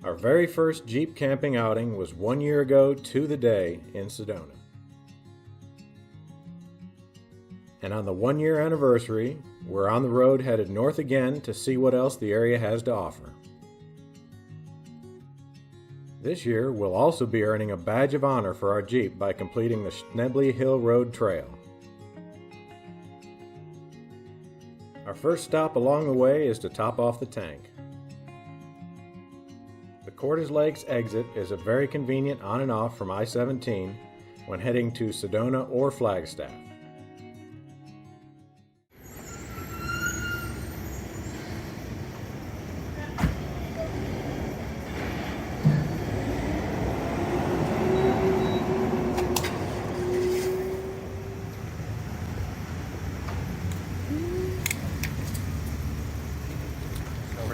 Our very first Jeep camping outing was 1 year ago to the day in Sedona. And on the 1 year anniversary, we're on the road headed north again to see what else the area has to offer. This year, we'll also be earning a badge of honor for our Jeep by completing the Schnebly Hill Road trail. Our first stop along the way is to top off the tank. The Cordes Lakes exit is a very convenient on and off from I-17 when heading to Sedona or Flagstaff.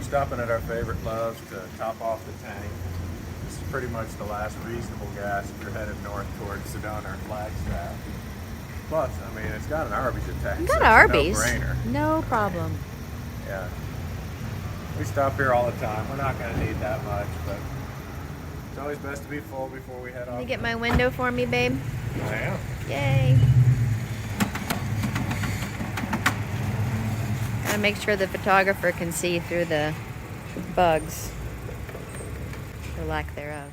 Stopping at our favorite Love's to top off the tank. This is pretty much the last reasonable gas if you're headed north towards Sedona or Flagstaff. Plus, I mean, it's got an Arby's attached. Got Arby's. No-brainer. No problem. Yeah. We stop here all the time. We're not going to need that much, but it's always best to be full before we head off. Can you get my window for me, babe? I am. Yay. Gotta make sure the photographer can see through the bugs, or lack thereof.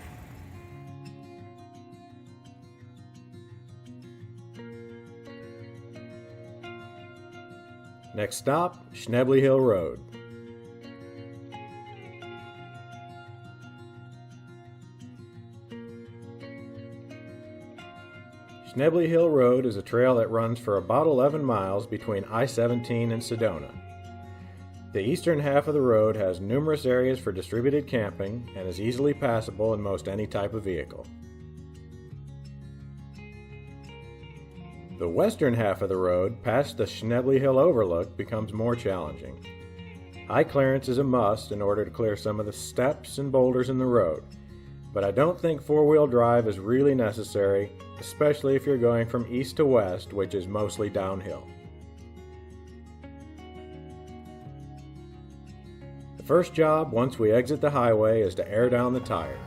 Next stop, Schnebly Hill Road. Schnebly Hill Road is a trail that runs for about 11 miles between I-17 and Sedona. The eastern half of the road has numerous areas for distributed camping and is easily passable in most any type of vehicle. The western half of the road, past the Schnebly Hill Overlook, becomes more challenging. High clearance is a must in order to clear some of the steps and boulders in the road, but I don't think four-wheel drive is really necessary, especially if you're going from east to west, which is mostly downhill. The first job once we exit the highway is to air down the tires.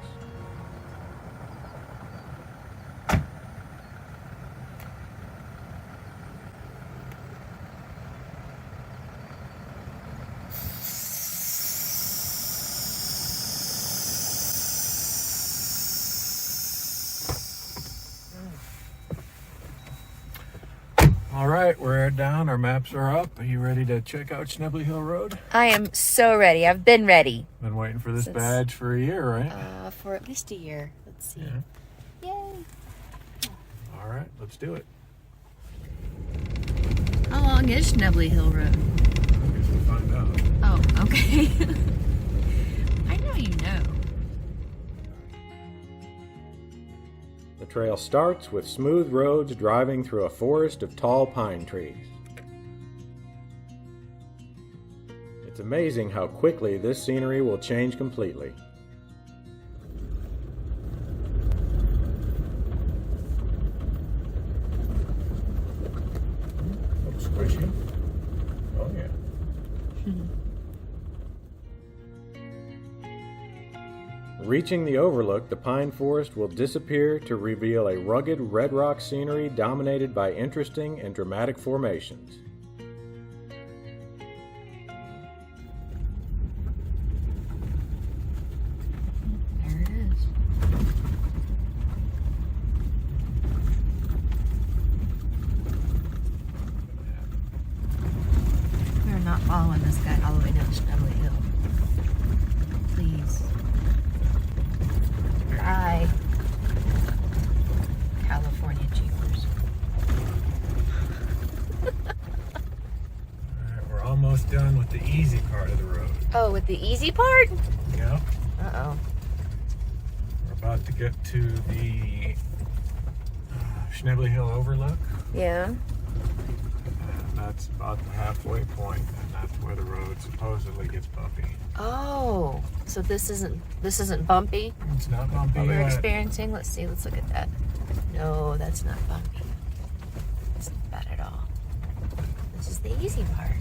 All right, we're aired down, our maps are up. Are you ready to check out Schnebly Hill Road? I am so ready. I've been ready. Been waiting for this badge for a year, right? For at least a year. Let's see. Yeah. Yay. All right, let's do it. How long is Schnebly Hill Road? I guess we'll find out. Oh, okay. I know you know. The trail starts with smooth roads driving through a forest of tall pine trees. It's amazing how quickly this scenery will change completely. Looks squishy. Oh yeah. Reaching the overlook, the pine forest will disappear to reveal a rugged red rock scenery dominated by interesting and dramatic formations. There it is. We're not following this guy all the way down Schnebly Hill. Please. Bye. California Jeepers. Alright, we're almost done with the easy part of the road. Oh, with the easy part? Yep. Uh-oh. We're about to get to the Schnebly Hill Overlook. Yeah. And that's about the halfway point, and that's where the road supposedly gets bumpy. Oh, so this isn't bumpy? It's not bumpy What we're yet. experiencing? Let's see, let's look at that. No, that's not bumpy. It's not bad at all. This is the easy part.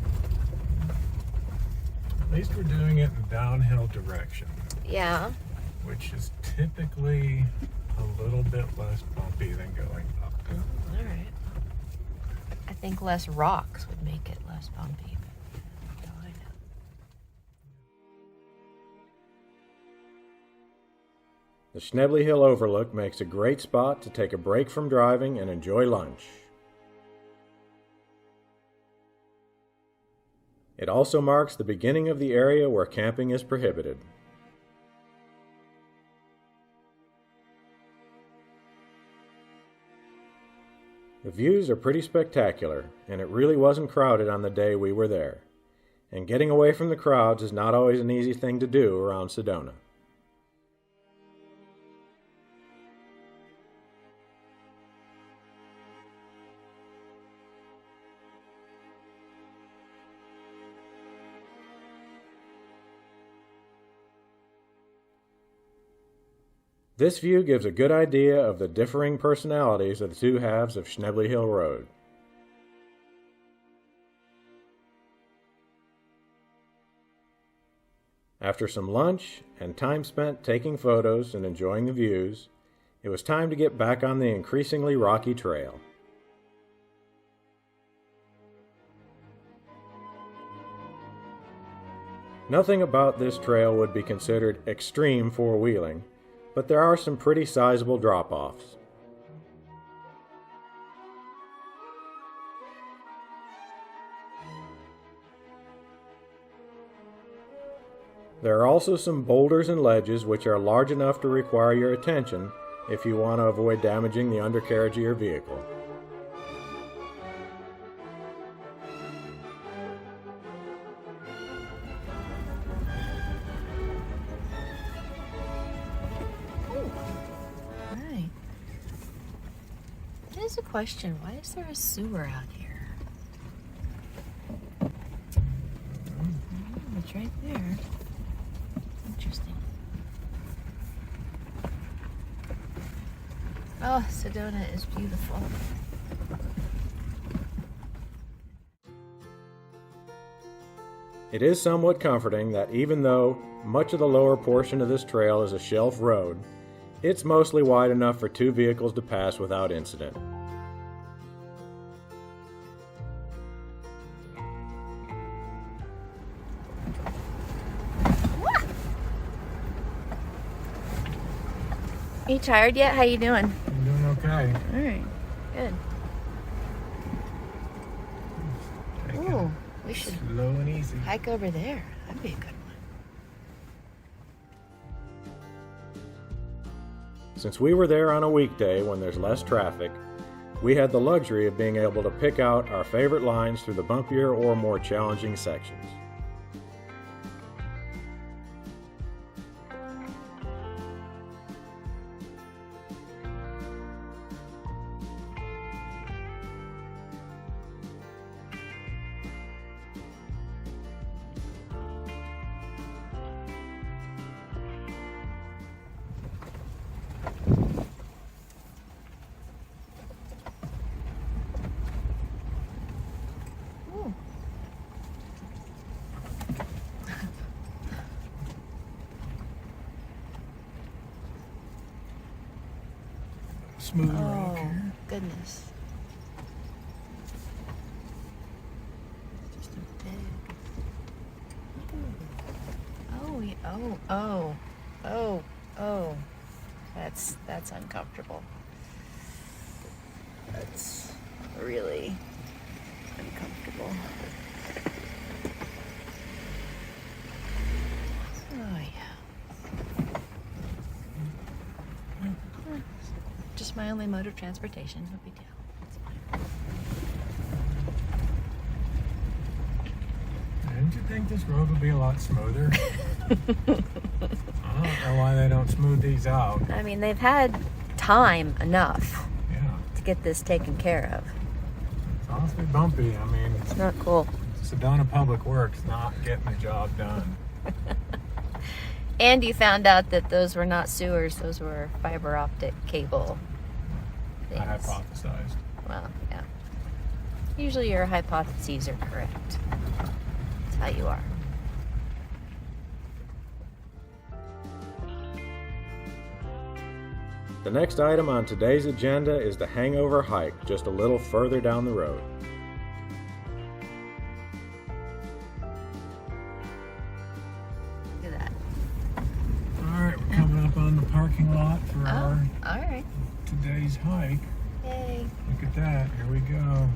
At least we're doing it in downhill direction. Yeah. which is typically a little bit less bumpy than going up. Oh, all right. I think less rocks would make it less bumpy. But no, I know. The Schnebly Hill Overlook makes a great spot to take a break from driving and enjoy lunch. It also marks the beginning of the area where camping is prohibited. The views are pretty spectacular, and it really wasn't crowded on the day we were there. And getting away from the crowds is not always an easy thing to do around Sedona. This view gives a good idea of the differing personalities of the two halves of Schnebly Hill Road. After some lunch and time spent taking photos and enjoying the views, it was time to get back on the increasingly rocky trail. Nothing about this trail would be considered extreme four-wheeling, but there are some pretty sizable drop-offs. There are also some boulders and ledges which are large enough to require your attention if you want to avoid damaging the undercarriage of your vehicle. Here's a question. Why is there a sewer out here? It's right there. Interesting. Oh, Sedona is beautiful. It is somewhat comforting that even though much of the lower portion of this trail is a shelf road, it's mostly wide enough for two vehicles to pass without incident. Are you tired yet? How you doing? I'm doing okay. All right, good. Ooh, we should Slow and easy. hike over there. That'd be a good one. Since we were there on a weekday when there's less traffic, we had the luxury of being able to pick out our favorite lines through the bumpier or more challenging sections. Smooth rock. Oh, goodness. Just a big. Oh. That's uncomfortable. That's really uncomfortable. Oh, yeah. Just my only mode of transportation. No big deal. It's fine. Didn't you think this road would be a lot smoother? I don't know why they don't smooth these out. I mean, they've had time enough Yeah, to get this taken care of. it's honestly bumpy. I mean, It's not cool. Sedona Public Works not getting the job done. And you found out that those were not sewers, those were fiber optic cable things. I hypothesized. Well, yeah. Usually your hypotheses are correct. That's how you are. The next item on today's agenda is the hangover hike just a little further down the road. Look at that. Alright, we're coming up on the parking lot for our All right. today's hike. Yay. Look at that, here we go.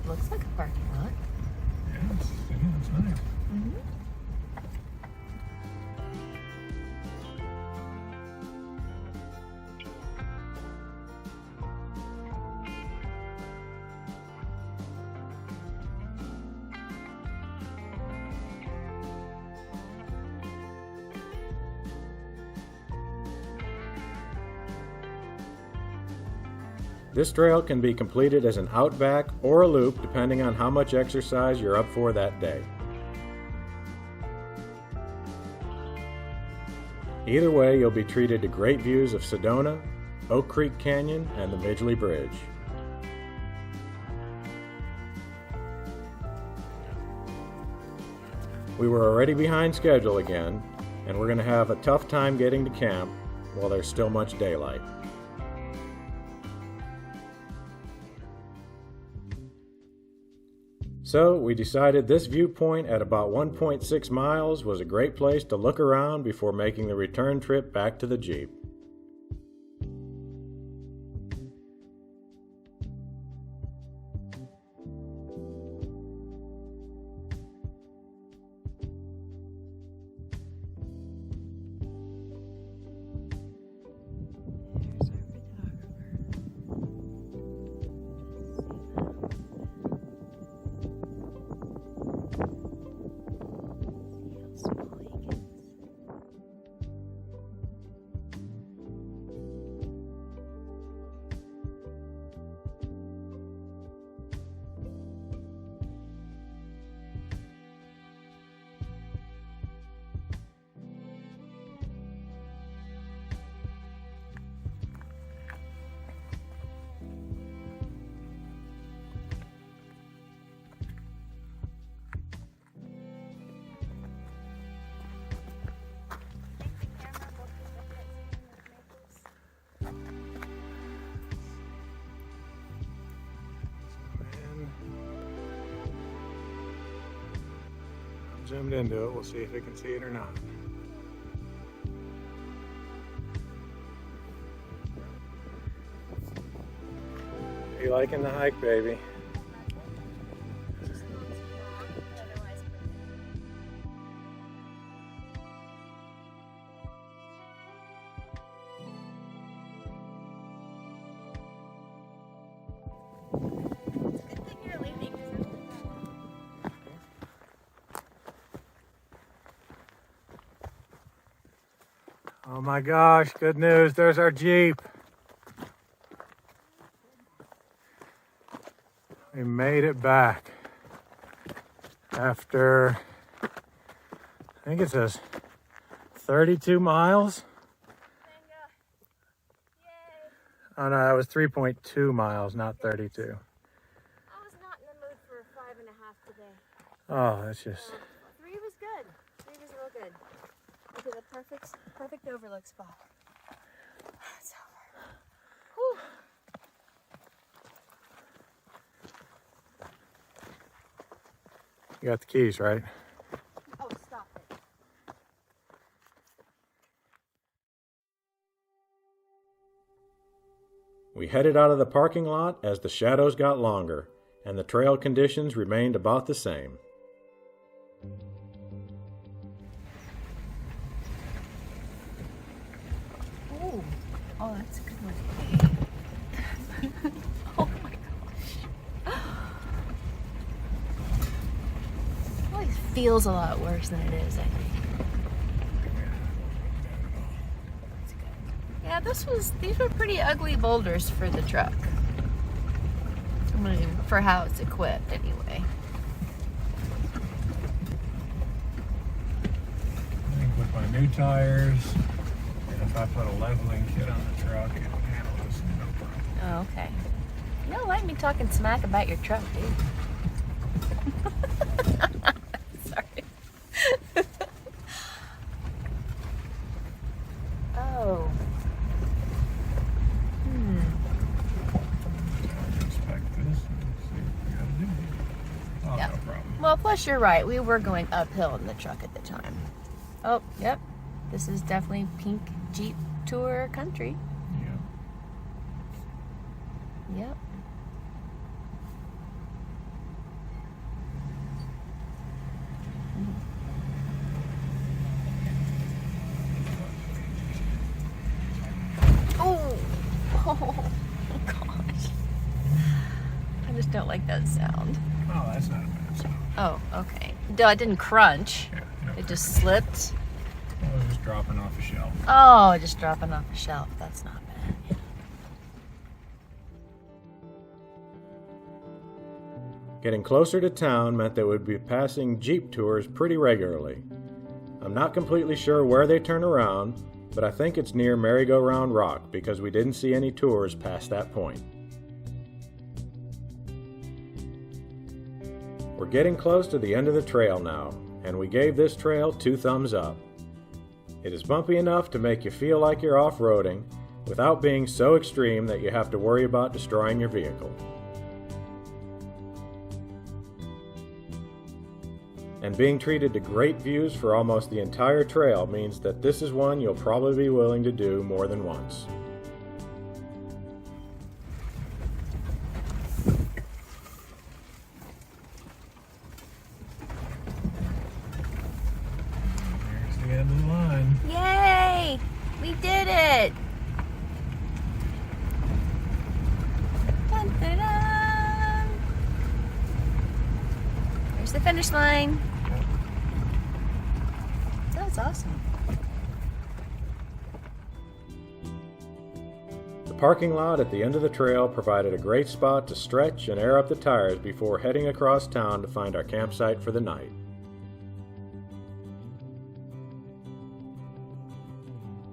Looks like a parking lot. Yeah, it's nice. Mm-hmm. This trail can be completed as an outback or a loop depending on how much exercise you're up for that day. Either way, you'll be treated to great views of Sedona, Oak Creek Canyon, and the Midgley Bridge. We were already behind schedule again, and we're going to have a tough time getting to camp while there's still much daylight. So we decided this viewpoint at about 1.6 miles was a great place to look around before making the return trip back to the Jeep. Zoomed into it, we'll see if we can see it or not. Are you liking the hike, baby? Oh my gosh, good news. There's our Jeep. We made it back after, I think it says 32 miles. Oh no, that was 3.2 miles, not 32. I was not in the mood for a 5.5 today. Oh, that's just... 3 was good. 3 was real good. Look at the perfect overlook spot. It's over. Whew. You got the keys, right? Oh, stop it. We headed out of the parking lot as the shadows got longer and the trail conditions remained about the same. Oh, that's a good one. Oh my gosh. It always feels a lot worse than it is, I think. That's good. Yeah, these were pretty ugly boulders for the truck. I mean, for how it's equipped anyway. I think with my new tires, if I put a leveling kit on the truck, it'll handle this no problem. Oh, okay. You don't like me talking smack about your truck, do you? Sorry. Oh. Well, plus you're right. We were going uphill in the truck at the time. Oh, yep. This is definitely pink Jeep Tour country. Yeah. Yep. Oh, oh gosh. I just don't like that sound. Oh, that's not a bad sound. Oh, okay. No, it didn't crunch. Yeah, no. It just slipped. I was just dropping off a shelf. Oh, just dropping off a shelf. That's not bad. Getting closer to town meant that we'd be passing Jeep tours pretty regularly. I'm not completely sure where they turn around, but I think it's near Merry-Go-Round Rock because we didn't see any tours past that point. We're getting close to the end of the trail now, and we gave this trail 2 thumbs up. It is bumpy enough to make you feel like you're off-roading without being so extreme that you have to worry about destroying your vehicle. And being treated to great views for almost the entire trail means that this is one you'll probably be willing to do more than once. There's the end of the line. Yay! We did it! Dun, dun, dun. There's the finish line. That's awesome. The parking lot at the end of the trail provided a great spot to stretch and air up the tires before heading across town to find our campsite for the night.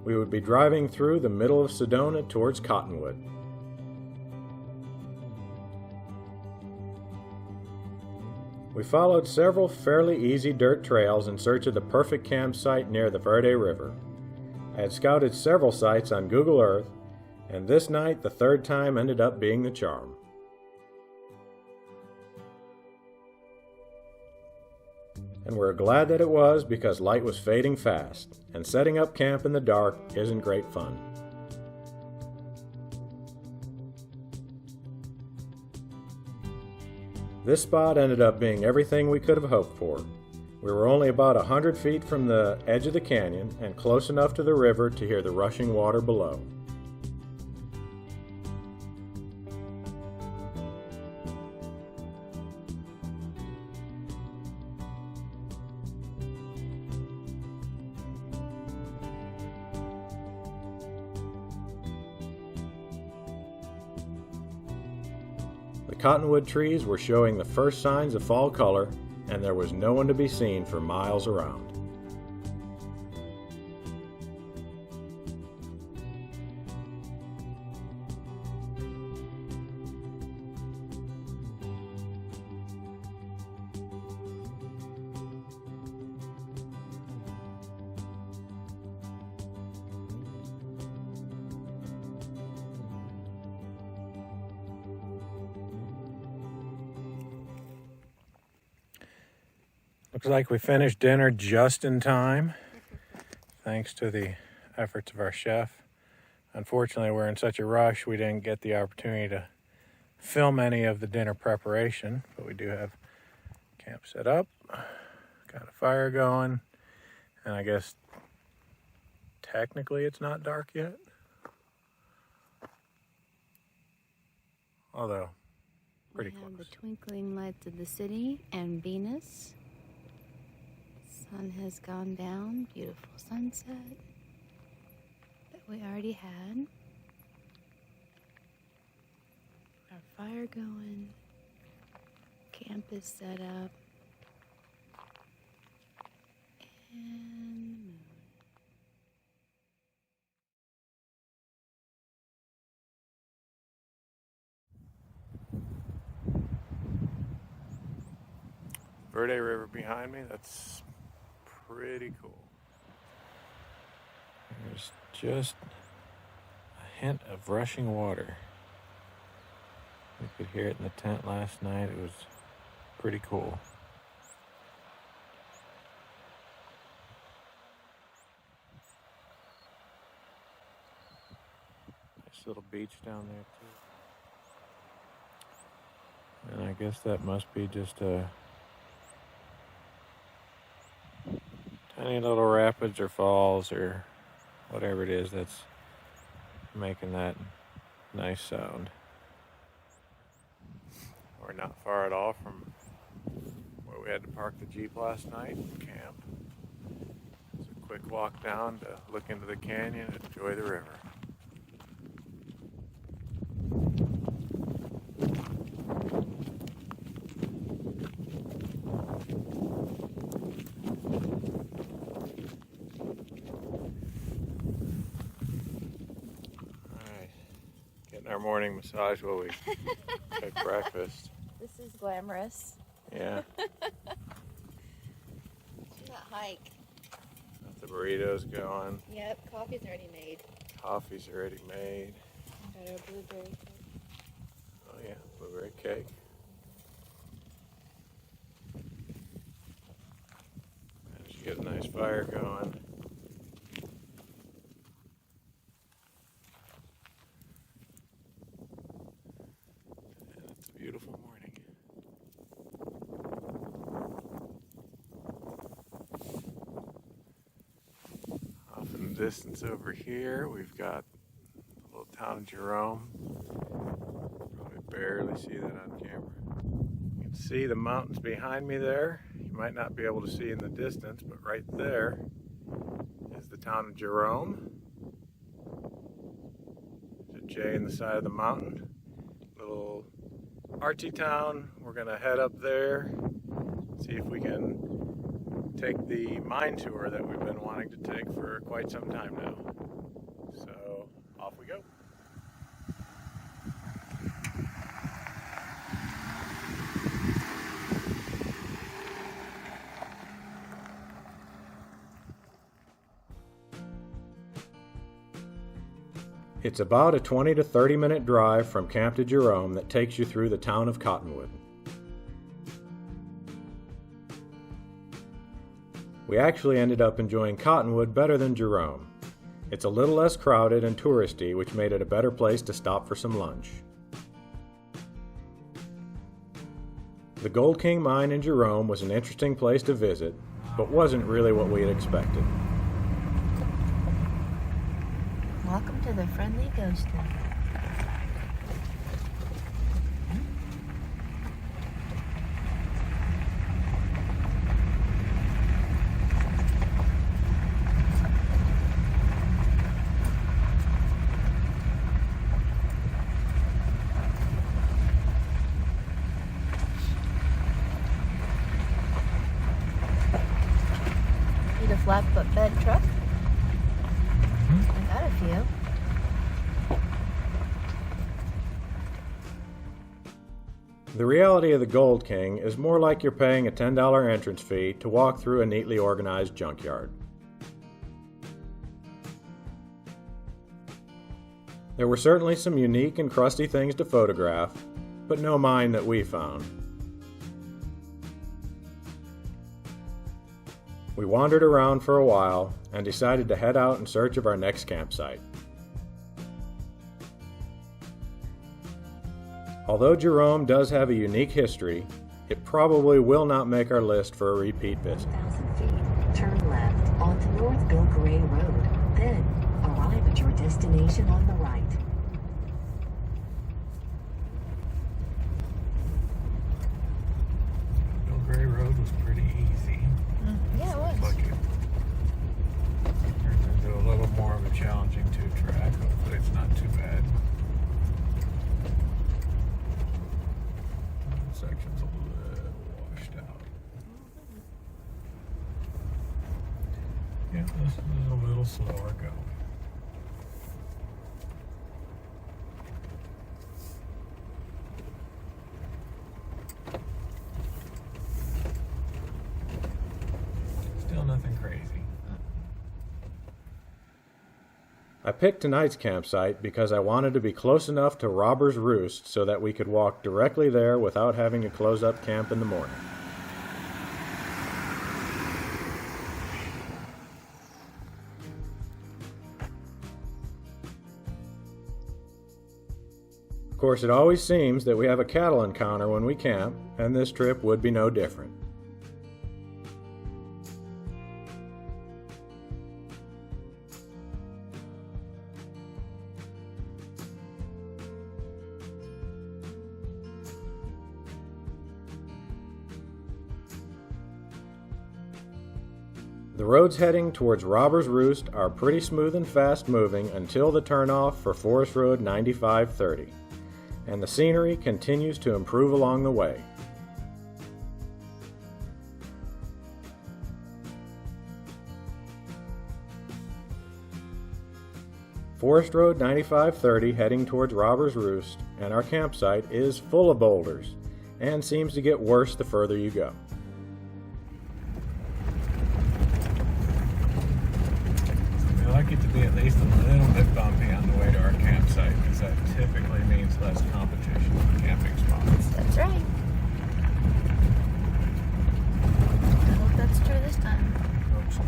We would be driving through the middle of Sedona towards Cottonwood. We followed several fairly easy dirt trails in search of the perfect campsite near the Verde River. I had scouted several sites on Google Earth, and this night the third time ended up being the charm. And we're glad that it was because light was fading fast, and setting up camp in the dark isn't great fun. This spot ended up being everything we could have hoped for. We were only about 100 feet from the edge of the canyon and close enough to the river to hear the rushing water below. The cottonwood trees were showing the first signs of fall color, and there was no one to be seen for miles around. Looks like we finished dinner just in time, thanks to the efforts of our chef. Unfortunately, we're in such a rush, we didn't get the opportunity to film any of the dinner preparation, but we do have camp set up, got a fire going, and I guess technically it's not dark yet. Although, pretty We have close. the twinkling lights of the city and Venus. Sun has gone down. Beautiful sunset that we already had. Our fire going. Camp is set up. And Verde River behind me, that's pretty cool. There's just a hint of rushing water. We could hear it in the tent last night. It was pretty cool. Nice little beach down there too. And I guess that must be just a tiny little rapids or falls or whatever it is that's making that nice sound. We're not far at all from where we had to park the Jeep last night and camp. It's a quick walk down to look into the canyon and enjoy the river. Alright, getting our morning massage while we take breakfast. This is glamorous. Yeah, That hike. got the burritos going. Yep, coffee's already made. Coffee's already made. Got our blueberry cake. Oh yeah, blueberry cake. Managed to get a nice fire going. And it's a beautiful morning. Off in the distance over here, we've got the little town of Jerome. Probably barely see that on camera. You can see the mountains behind me there. You might not be able to see in the distance, but right there is the town of Jerome. There's a J in the side of the mountain. Little artsy town. We're gonna head up there, see if we can take the mine tour that we've been wanting to take for quite some time now. So off we go. It's about a 20 to 30 minute drive from camp to Jerome that takes you through the town of Cottonwood. We actually ended up enjoying Cottonwood better than Jerome. It's a little less crowded and touristy, which made it a better place to stop for some lunch. The Gold King Mine in Jerome was an interesting place to visit, but wasn't really what we had expected. Welcome to the Friendly Ghost Town. Need a flatfoot bed truck? I got a few. The reality of the Gold King is more like you're paying a $10 entrance fee to walk through a neatly organized junkyard. There were certainly some unique and crusty things to photograph, but no mine that we found. We wandered around for a while and decided to head out in search of our next campsite. Although Jerome does have a unique history, it probably will not make our list for a repeat visit. 1,000 feet, turn left onto North Bill Gray Road, then arrive at your destination on the right. Bill Gray Road was pretty easy. Yeah, it was. Like it turns into a little more of a challenging two-track. Hopefully it's not too bad. Section's a little washed out. Yeah, this is a little slower going. Still nothing crazy. I picked tonight's campsite because I wanted to be close enough to Robber's Roost so that we could walk directly there without having to close up camp in the morning. Of course, it always seems that we have a cattle encounter when we camp, and this trip would be no different. The roads heading towards Robbers Roost are pretty smooth and fast moving until the turnoff for Forest Road 9530, and the scenery continues to improve along the way. Forest Road 9530 heading towards Robbers Roost, and our campsite is full of boulders and seems to get worse the further you go. I like it to be at least a little bit bumpy on the way to our campsite, because that typically means less competition on camping spots. That's right. I hope that's true this time. Hope so.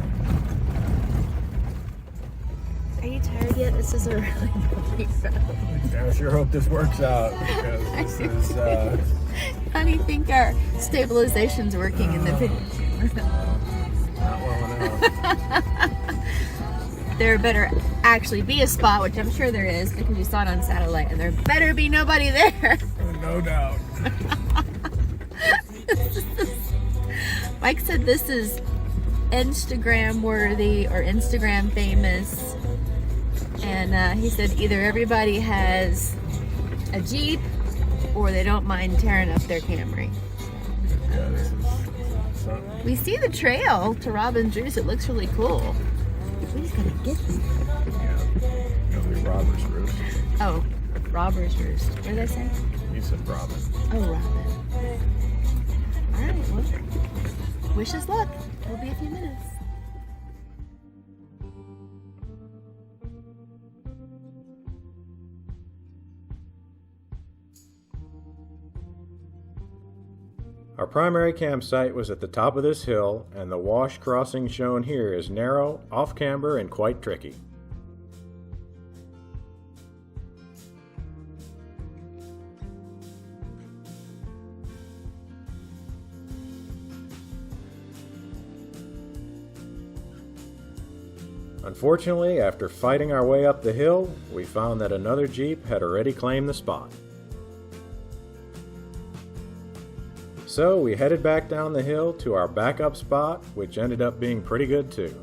Are you tired yet? This is a really bumpy road. I sure hope this works out, because this is, How do you think our stabilization's working in the video? not well enough. There better actually be a spot, which I'm sure there is because you saw it on satellite, and there better be nobody there. No doubt. Mike said this is Instagram worthy or Instagram famous, and he said either everybody has a Jeep or they don't mind tearing up their Camry. Yeah, this is something. We see the trail to Robin's Roost. It looks really cool. We just gotta get there. Yeah. It'll be Robert's Roost. Oh, Robbers Roost. What did I say? You said Robin. Oh, Robin. All right, well, wish us luck. It'll be a few minutes. Our primary campsite was at the top of this hill, and the wash crossing shown here is narrow, off-camber, and quite tricky. Unfortunately, after fighting our way up the hill, we found that another Jeep had already claimed the spot. So we headed back down the hill to our backup spot, which ended up being pretty good too.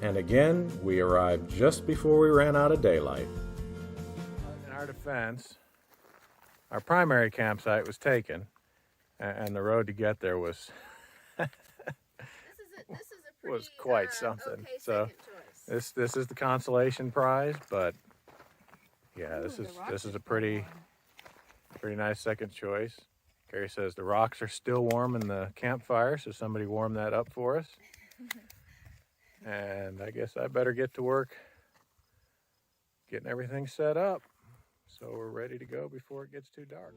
And again, we arrived just before we ran out of daylight. In our defense, our primary campsite was taken, and the road to get there was was quite something. Okay, so this is the consolation prize, but yeah, this is a pretty nice second choice. Carrie says the rocks are still warm in the campfire, so somebody warm that up for us. And I guess I better get to work getting everything set up so we're ready to go before it gets too dark.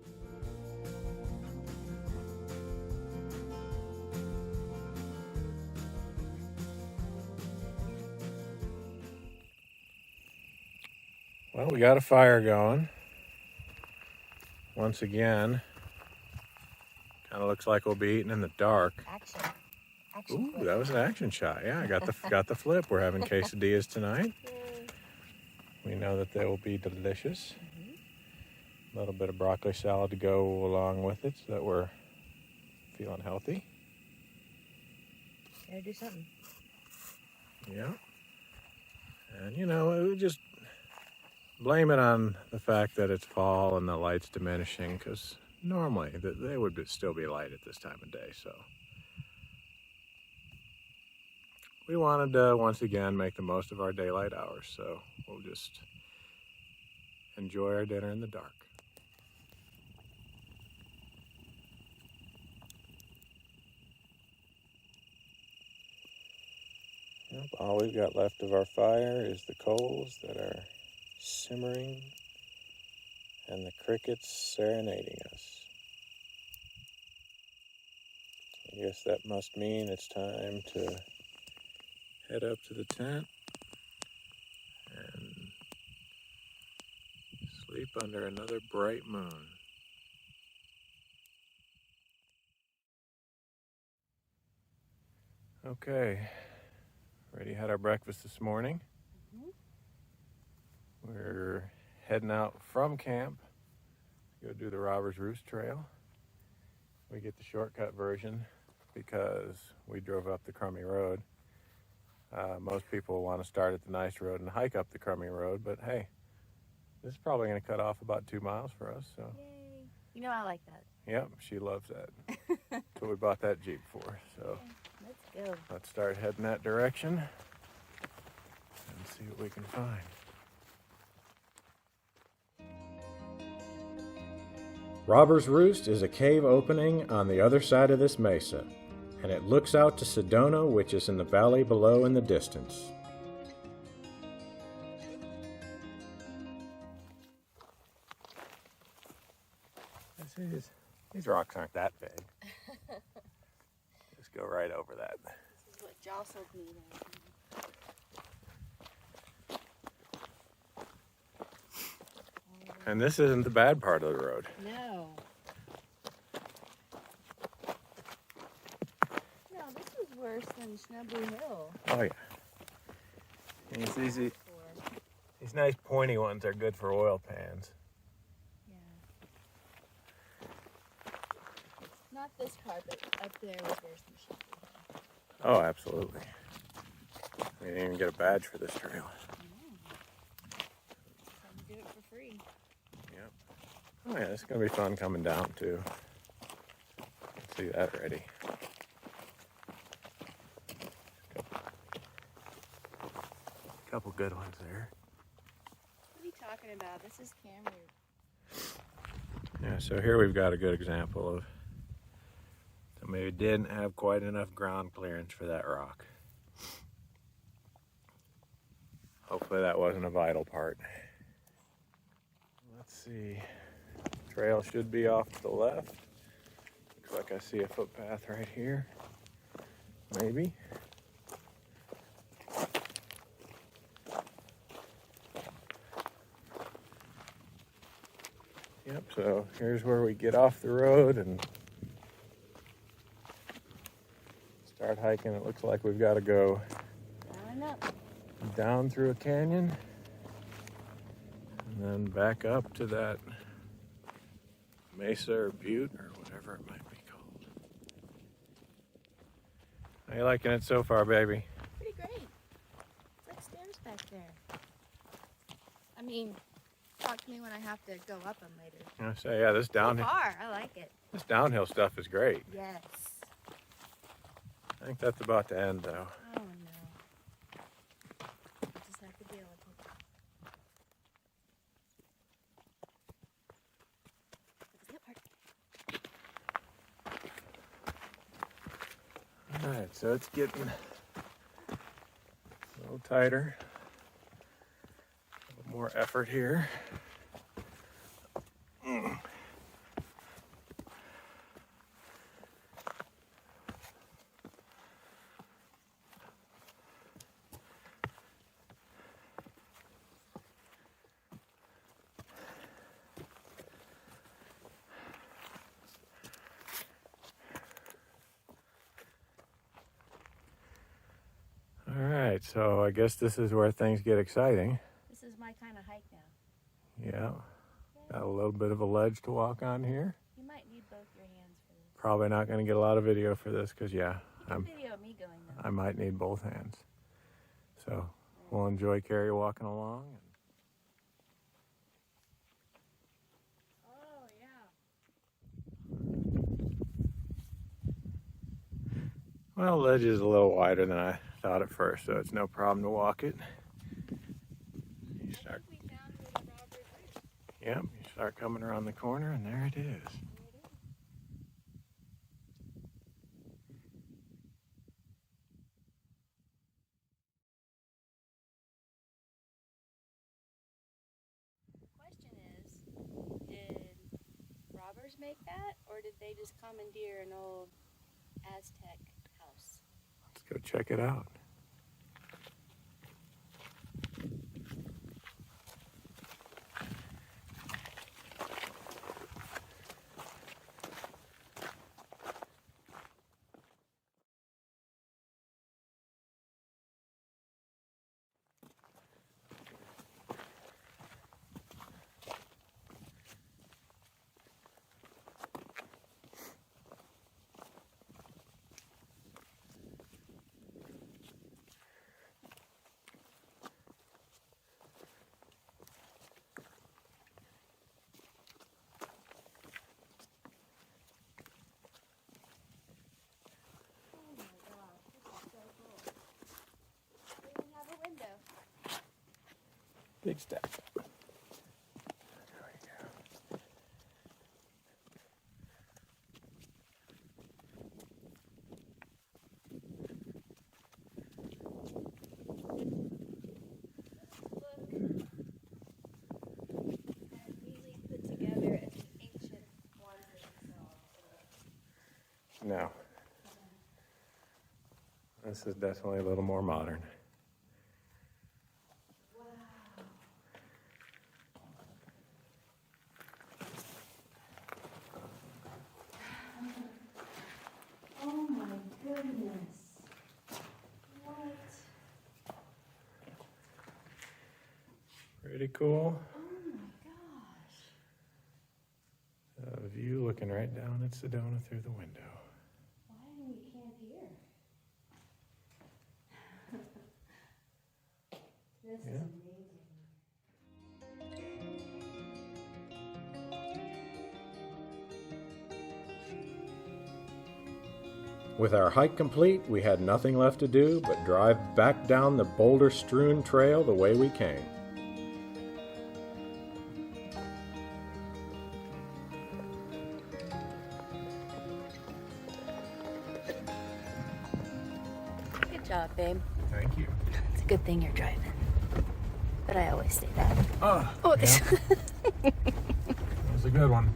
Well, we got a fire going. Once again, kind of looks like we'll be eating in the dark. Action. Ooh, that was an action shot. Yeah, I got the flip. We're having quesadillas tonight. We know that they will be delicious. A little bit of broccoli salad to go along with it so that we're feeling healthy. Gotta do something. Yeah. And you know, we just blame it on the fact that it's fall and the light's diminishing, because normally they would still be light at this time of day. So we wanted to once again make the most of our daylight hours, so we'll just enjoy our dinner in the dark. Yep, all we've got left of our fire is the coals that are simmering and the crickets serenading us. I guess that must mean it's time to head up to the tent and Sleep under another bright moon. Okay, already had our breakfast this morning. We're heading out from camp to go do the Robbers Roost Trail. We get the shortcut version because we drove up the crummy road. Most people want to start at the nice road and hike up the crummy road, but hey, this is probably going to cut off about 2 miles for us. So, Yay. You know I like that. yep, she loves that. That's what we bought that Jeep for. So Let's go. let's start heading that direction and see what we can find. Robbers Roost is a cave opening on the other side of this mesa, and it looks out to Sedona, which is in the valley below in the distance. These rocks aren't that big. Just go right over that. This is what jostled me there. And this isn't the bad part of the road. No. No, this is worse than Schnebly Hill. Oh yeah. And it's easy. These nice pointy ones are good for oil pans. Not this carpet up there was worse than Schnebly Hill. Oh, absolutely. We didn't even get a badge for this trail. Some do it for free. Yep. Oh yeah, it's gonna be fun coming down too. Let's see that already. Couple good ones there. What are you talking about? This is camera. Yeah, so here we've got a good example of somebody who didn't have quite enough ground clearance for that rock. Hopefully that wasn't a vital part. Let's see. Trail should be off to the left. Looks like I see a footpath right here. Maybe. Yep, so here's where we get off the road and start hiking. It looks like we've got to go Line up. down through a canyon and then back up to that mesa or butte or whatever it might be called. How you liking it so far, baby? Pretty great. It's like stairs back there. I mean, talk to me when I have to go up them later. I say, yeah, this So downhill, far, I like it. this downhill stuff is great. Yes. I think that's about to end though. Oh no. I just have to deal with it. All right, so it's getting a little tighter. A little more effort here. All right, so I guess this is where things get exciting. This is my kind of hike now. Yeah, got a little bit of a ledge to walk on here. You might need both your hands for this. Probably not going to get a lot of video for this because, yeah, You can video me going though. I might need both hands. So we'll enjoy Carrie walking along. Oh yeah. Well, the ledge is a little wider than I thought at first, so it's no problem to walk it. You start, We found where the Robbers Roost. yep, you start coming around the corner, and there it is. Question is, did robbers make that, or did they just commandeer an old Aztec house? Let's go check it out. Big step. No. This is definitely a little more modern. Oh my goodness. What? Pretty cool. Oh my gosh. A view looking right down at Sedona through the window. Why didn't we camp here? This is amazing. With our hike complete, we had nothing left to do but drive back down the boulder-strewn trail the way we came. Good job, babe. Thank you. It's a good thing you're driving. But I always say that. Oh, Oh, yeah. That was a good one.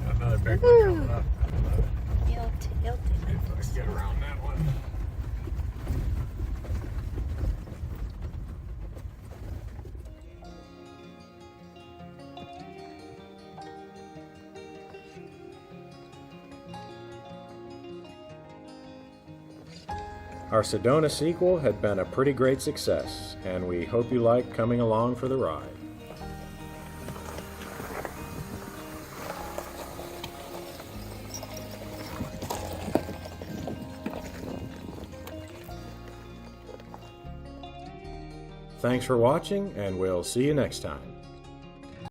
Got another big one coming up. I love it. guilty. If I can get around that one. Our Sedona sequel had been a pretty great success, and we hope you like coming along for the ride. Thanks for watching, and we'll see you next time.